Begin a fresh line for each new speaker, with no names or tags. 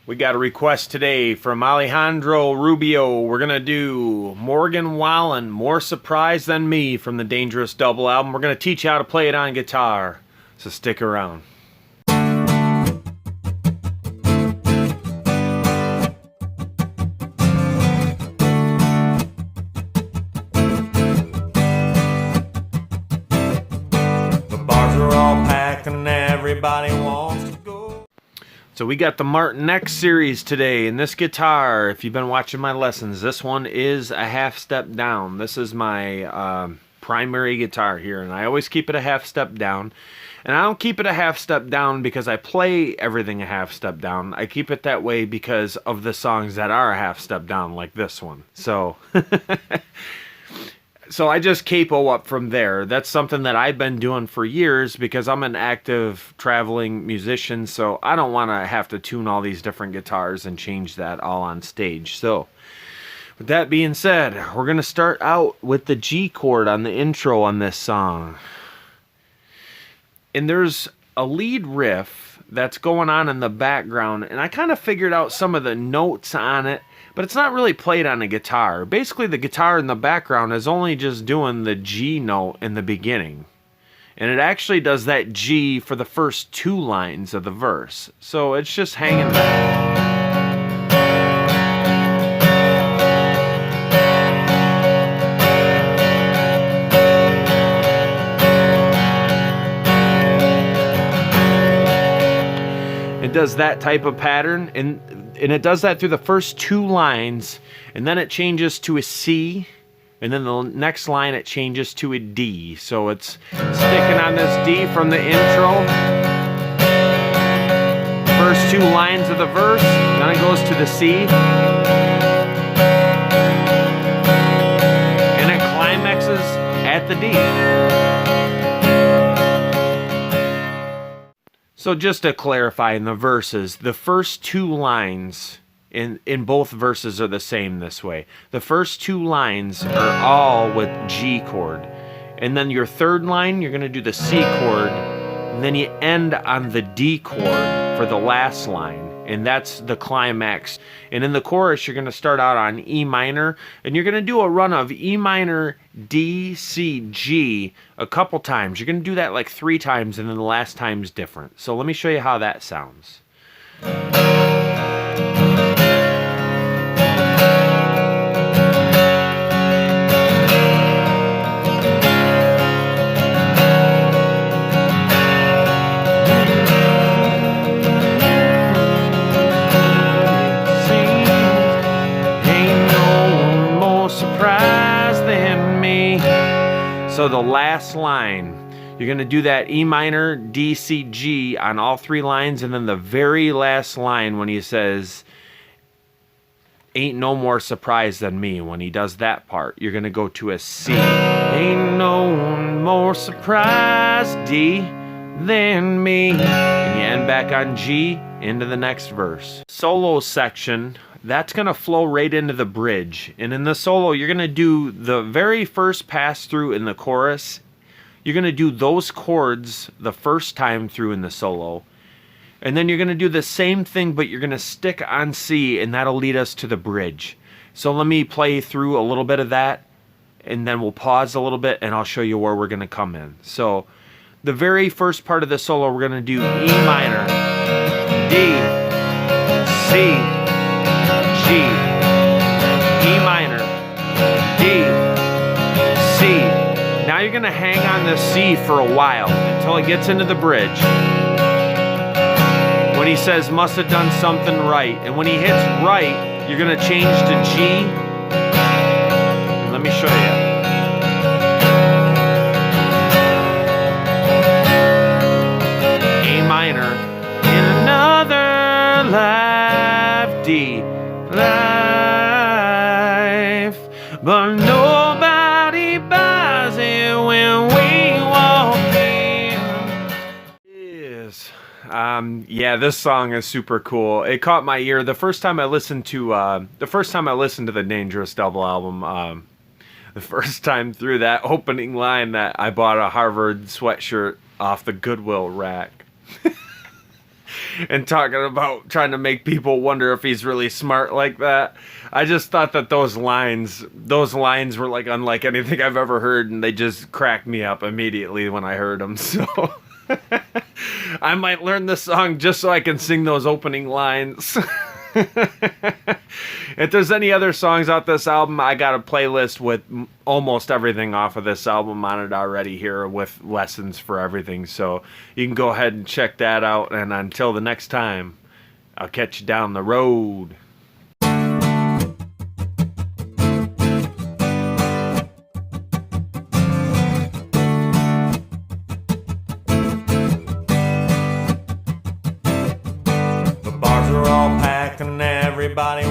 We got a request today from Alejandro Rubio. We're going to do Morgan Wallen, More Surprised Than Me from the Dangerous Double album. We're going to teach you how to play it on guitar, so stick around. The bars are all packed and everybody wants to go. So we got the Martin X series today, and this guitar, if you've been watching my lessons, this one is a half step down. This is my primary guitar here, and I always keep it a half step down. And I don't keep it a half step down because I play everything a half step down. I keep it that way because of the songs that are a half step down, like this one. So So I just capo up from there. That's something that I've been doing for years because I'm an active traveling musician, so I don't want to have to tune all these different guitars and change that all on stage. So with that being said, we're going to start out with the G chord on the intro on this song. And there's a lead riff that's going on in the background, and I kind of figured out some of the notes on it, but it's not really played on a guitar. Basically, the guitar in the background is only just doing the G note in the beginning. And it actually does that G for the first two lines of the verse. So it's just hanging back. It does that type of pattern, and it does that through the first two lines, and then it changes to a C, and then the next line it changes to a D. So it's sticking on this D from the intro, first two lines of the verse, then it goes to the C, and it climaxes at the D. So just to clarify in the verses, the first two lines in both verses are the same this way. The first two lines are all with G chord. And then your third line, you're going to do the C chord. And then you end on the D chord for the last line. And that's the climax. And in the chorus, you're going to start out on E minor. And you're going to do a run of E minor, D, C, G a couple times. You're going to do that like 3 times, and then the last time's different. So let me show you how that sounds. So the last line, you're going to do that E minor, D, C, G on all 3 lines, and then the very last line when he says, ain't no more surprise than me, when he does that part, you're going to go to a C. Ain't no more surprise, D, than me. And you end back on G into the next verse. Solo section. That's going to flow right into the bridge. And in the solo, you're going to do the very first pass through in the chorus. You're going to do those chords the first time through in the solo. And then you're going to do the same thing, but you're going to stick on C, and that'll lead us to the bridge. So let me play through a little bit of that, and then we'll pause a little bit, and I'll show you where we're going to come in. So the very first part of the solo, we're going to do E minor, D, C, G, E minor, D, C. Now you're going to hang on the C for a while until it gets into the bridge. When he says, must have done something right. And when he hits right, you're going to change to G. And let me show you. A minor, in another life, D. Life, but nobody buys it when we walk in. Yeah, this song is super cool. It caught my ear the first time I listened to the Dangerous Double album. The first time through, that opening line that I bought a Harvard sweatshirt off the Goodwill rack. and talking about trying to make people wonder if he's really smart like that. I just thought that those lines were like unlike anything I've ever heard, and they just cracked me up immediately when I heard them. So I might learn this song just so I can sing those opening lines. If there's any other songs off this album, I got a playlist with almost everything off of this album on it already here with lessons for everything. So you can go ahead and check that out. And until the next time, I'll catch you down the road.
The bars are all packed and everybody